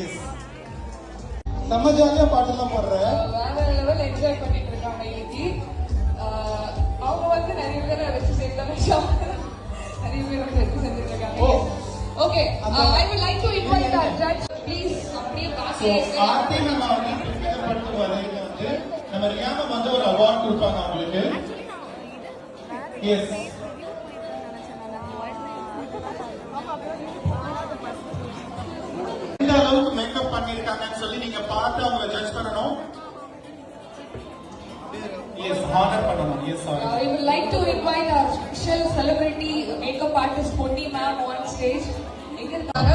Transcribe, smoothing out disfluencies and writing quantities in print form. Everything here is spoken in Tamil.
எஸ் செம்ம ஜாலியா பாட்டெல்லாம் போடுறேன். வேற லெவல் என்ஜாய் பண்ணிட்டு இருக்காங்க இன்னைக்கு. அவங்க வந்து நிறைய பேரை வச்சு சேர்த்தாங்க, நிறைய பேர் வந்து வச்சு செஞ்சுட்டு இருக்காங்க. Okay, I would like to invite our judge please. அப்படியே பாசி ஆர்த்தி நம்ம வந்து ப்ரிப்பேர் பண்ணிட்டு வரீங்க வந்து நம்ம ரியாம வந்து ஒரு அவார்ட் கொடுப்பாங்க உங்களுக்கு. எஸ் இந்த அளவுக்கு மேக்கப் பண்ணிருக்காங்கன்னு சொல்லி நீங்க பார்த்து அவங்க ஜட்ஜ் பண்ணணும். Yes, honor பண்ணணும். Yes, sorry. I would like to invite our special celebrity makeup artist Ponni ma'am on stage. எங்க இருக்காங்க?